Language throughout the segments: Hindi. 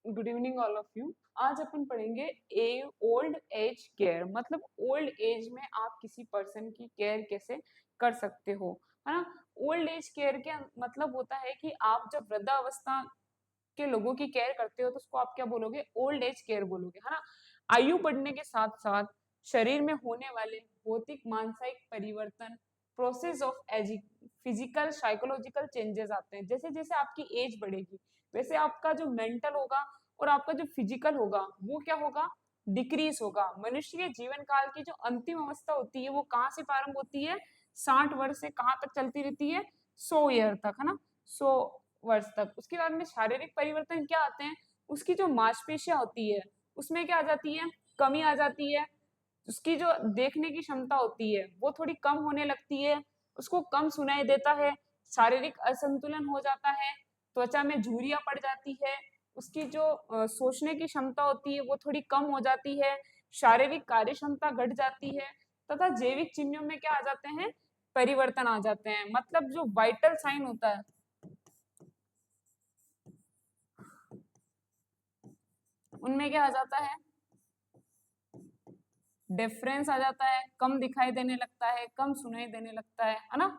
Good evening all of you. आज अपन पढ़ेंगे ए ओल्ड एज केयर, मतलब ओल्ड एज में आप किसी पर्सन की केयर कैसे कर सकते हो, है ना। ओल्ड एज केयर के मतलब होता है कि आप जब वृद्धावस्था के लोगों की केयर करते हो तो उसको आप क्या बोलोगे, ओल्ड एज केयर बोलोगे, है ना। आयु बढ़ने के साथ साथ शरीर में होने वाले भौतिक मानसिक परिवर्तन, process of ageing, physical psychological changes आते हैं। जैसे जैसे आपकी एज बढ़ेगी वैसे आपका जो मेंटल होगा और आपका जो फिजिकल होगा वो क्या होगा, डिक्रीज होगा। मनुष्य के जीवन काल की जो अंतिम अवस्था होती है वो कहाँ से प्रारंभ होती है, 60 वर्ष से कहाँ तक चलती रहती है, 100 ईयर तक, है ना, 100 वर्ष तक। उसके बाद में शारीरिक परिवर्तन क्या आते हैं, उसकी जो मांसपेशियां होती है उसमें क्या आ जाती है, कमी आ जाती है। उसकी जो देखने की क्षमता होती है वो थोड़ी कम होने लगती है, उसको कम सुनाई देता है, शारीरिक असंतुलन हो जाता है, त्वचा में झुर्रियां पड़ जाती है, उसकी जो सोचने की क्षमता होती है वो थोड़ी कम हो जाती है, शारीरिक कार्य क्षमता घट जाती है, तथा जैविक चिन्हों में क्या आ जाते हैं, परिवर्तन आ जाते हैं। मतलब जो वाइटल साइन होता है उनमें क्या आ जाता है, डिफरेंस आ जाता है, कम दिखाई देने लगता है, कम सुनाई देने लगता है ना।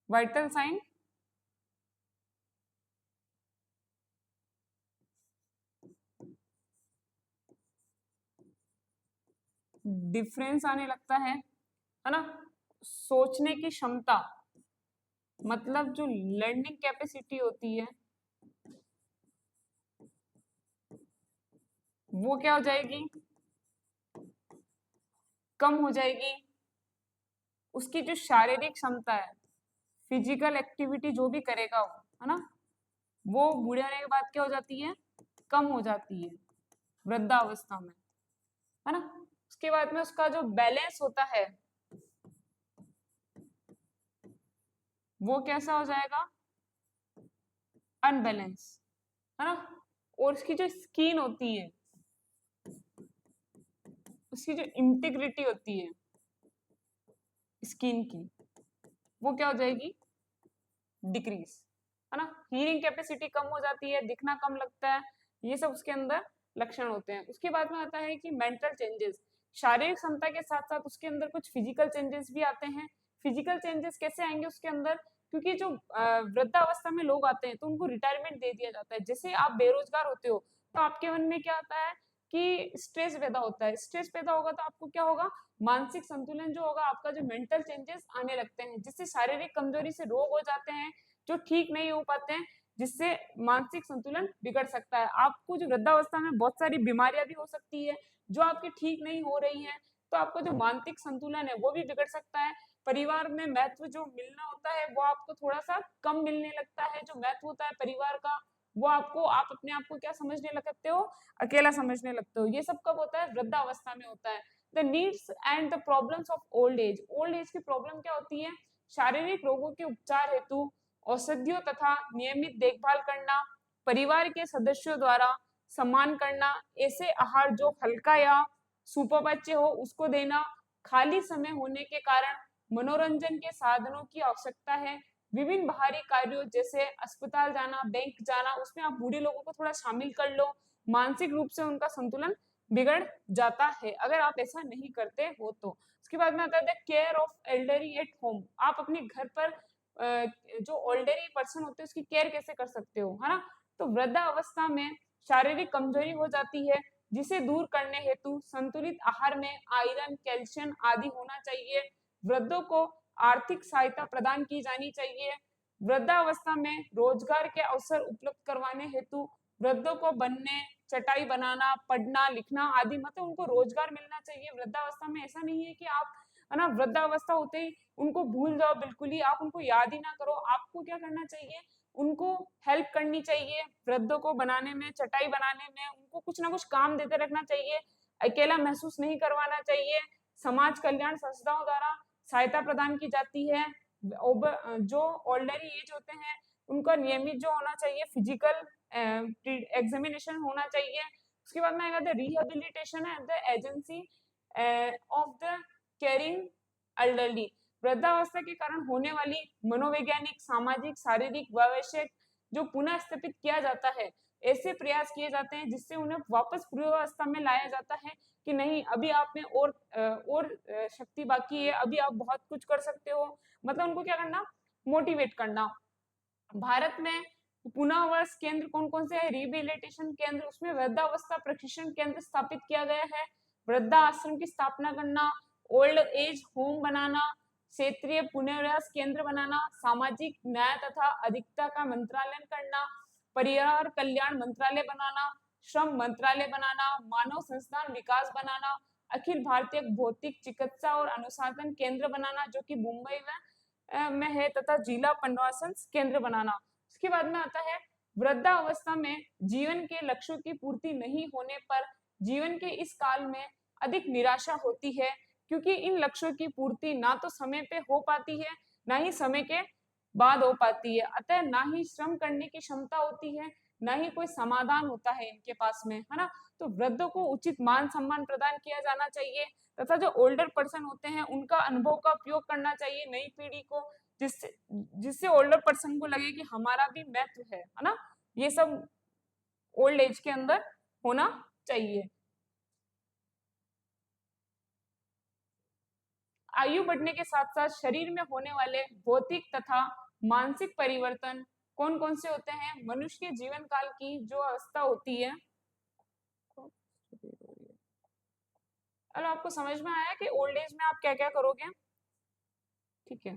वाइटल साइन डिफरेंस आने लगता है ना। सोचने की क्षमता, मतलब जो लर्निंग कैपेसिटी होती है वो क्या हो जाएगी, कम हो जाएगी। उसकी जो शारीरिक क्षमता है, फिजिकल एक्टिविटी जो भी करेगा वो, है ना, वो बूढ़े होने के बाद क्या हो जाती है, कम हो जाती है वृद्धावस्था में, है ना। उसके बाद में उसका जो बैलेंस होता है वो कैसा हो जाएगा, अनबैलेंस, है ना। और उसकी जो स्किन होती है, उसकी जो इंटीग्रिटी होती है स्किन की, वो क्या हो जाएगी, डिक्रीज, है ना। हीरिंग कैपेसिटी कम हो जाती है, दिखना कम लगता है, ये सब उसके अंदर लक्षण होते हैं। उसके बाद में आता है कि मेंटल चेंजेस, शारीरिक क्षमता के साथ साथ उसके अंदर कुछ फिजिकल चेंजेस भी आते हैं। फिजिकल चेंजेस कैसे आएंगे उसके अंदर, क्योंकि जो वृद्धावस्था में लोग आते हैं तो उनको रिटायरमेंट दे दिया जाता है। जैसे आप बेरोजगार होते हो तो आपके मन में क्या आता है कि स्ट्रेस पैदा होता है, स्ट्रेस पैदा होगा तो आपको क्या होगा, मानसिक संतुलन जो होगा, आपका जो मेंटल चेंजेस आने लगते हैं, जिससे शारीरिक कमजोरी से रोग हो जाते हैं जो ठीक नहीं हो पाते हैं, जिससे मानसिक संतुलन बिगड़ सकता है। आपको जो वृद्धावस्था में बहुत सारी बीमारियां भी हो सकती है जो आपकी ठीक नहीं हो रही हैं, तो आपको जो मानसिक संतुलन है वो भी बिगड़ सकता है। परिवार में महत्व जो मिलना होता है वो आपको थोड़ा सा कम मिलने लगता है, जो महत्व होता है परिवार का वो आपको, आप अपने आप को क्या समझने लगते हो, अकेला समझने लगते हो। ये सब कब होता है, वृद्धावस्था में होता है। The needs and the problems of old age, old age की प्रॉब्लम क्या होती है, शारीरिक रोगों के उपचार हेतु औषधियों तथा नियमित देखभाल करना, परिवार के सदस्यों द्वारा सम्मान करना, ऐसे आहार जो हल्का या सुपाच्य हो उसको देना, खाली समय होने के कारण मनोरंजन के साधनों की आवश्यकता है, विभिन्न बाहरी कार्यों जैसे अस्पताल जाना, बैंक जाना, उसमें आप बूढ़े लोगों को थोड़ा शामिल कर लो, मानसिक रूप से उनका संतुलन बिगड़ जाता है अगर आप ऐसा नहीं करते हो तो। उसके बाद में आता है care of elderly at home, आप अपने घर पर जो ओल्डरी पर्सन होते हैं उसकी केयर कैसे कर सकते हो, है ना। तो वृद्धावस्था में शारीरिक कमजोरी हो जाती है जिसे दूर करने हेतु संतुलित आहार में आयरन, कैल्शियम आदि होना चाहिए। वृद्धों को आर्थिक सहायता प्रदान की जानी चाहिए। वृद्धावस्था में रोजगार के अवसर उपलब्ध करवाने हेतु वृद्धों को बनने, चटाई बनाना, पढ़ना लिखना आदि, मतलब उनको रोजगार मिलना चाहिए वृद्धावस्था में। ऐसा नहीं है कि आप, है ना, वृद्धावस्था होते ही उनको भूल जाओ, बिल्कुल ही आप उनको याद ही ना करो। आपको क्या करना चाहिए, उनको हेल्प करनी चाहिए, वृद्धों को बनाने में, चटाई बनाने में, उनको कुछ ना कुछ काम देते रखना चाहिए, अकेला महसूस नहीं करवाना चाहिए। समाज कल्याण संस्थाओं द्वारा सहायता प्रदान की जाती है। जो ऑल्डरी एज होते हैं उनका नियमित जो होना चाहिए फिजिकल एग्जामिनेशन होना चाहिए। उसके बाद में आएगा the rehabilitation and the agency of the caring elderly, वृद्धावस्था के कारण होने वाली मनोवैज्ञानिक, सामाजिक, शारीरिक व आवश्यक जो पुनः स्थापित किया जाता है, ऐसे प्रयास किए जाते हैं जिससे उन्हें वापस पूर्वावस्था में लाया जाता है कि नहीं, अभी आप में और शक्ति बाकी है, अभी आप बहुत कुछ कर सकते हो। मतलब उनको क्या करना, मोटिवेट करना। भारत में पुनर्वास केंद्र कौन कौन से है, रिहेबिलिटेशन केंद्र, उसमें वृद्धावस्था प्रशिक्षण केंद्र स्थापित किया गया है, वृद्धा आश्रम की स्थापना करना, ओल्ड एज होम बनाना, क्षेत्रीय पुनर्वास केंद्र बनाना, सामाजिक न्याय तथा अधिकता का मंत्रालय करना, परिवार कल्याण मंत्रालय बनाना, श्रम मंत्रालय बनाना, मानव संस्थान विकास बनाना, अखिल भारतीय भौतिक चिकित्सा और अनुसंधान केंद्र बनाना जो कि मुंबई में है, तथा जिला पुनर्वासन केंद्र बनाना। उसके बाद में आता है वृद्धावस्था में जीवन के लक्ष्यों की पूर्ति नहीं होने पर जीवन के इस काल में अधिक निराशा होती है, क्योंकि इन लक्ष्यों की पूर्ति ना तो समय पे हो पाती है, ना ही समय के बाद हो पाती है। अतः ना ही श्रम करने की क्षमता होती है, ना ही कोई समाधान होता है इनके पास में, है ना। तो वृद्धों को उचित मान सम्मान प्रदान किया जाना चाहिए, तथा जो ओल्डर पर्सन होते हैं उनका अनुभव का उपयोग करना चाहिए नई पीढ़ी को, जिससे जिससे ओल्डर पर्सन को लगे कि हमारा भी महत्व है ना। ये सब ओल्ड एज के अंदर होना चाहिए। आयु बढ़ने के साथ साथ शरीर में होने वाले भौतिक तथा मानसिक परिवर्तन कौन कौन से होते हैं, मनुष्य के जीवन काल की जो अवस्था होती है। चलो, आपको समझ में आया कि ओल्ड एज में आप क्या क्या करोगे, ठीक है।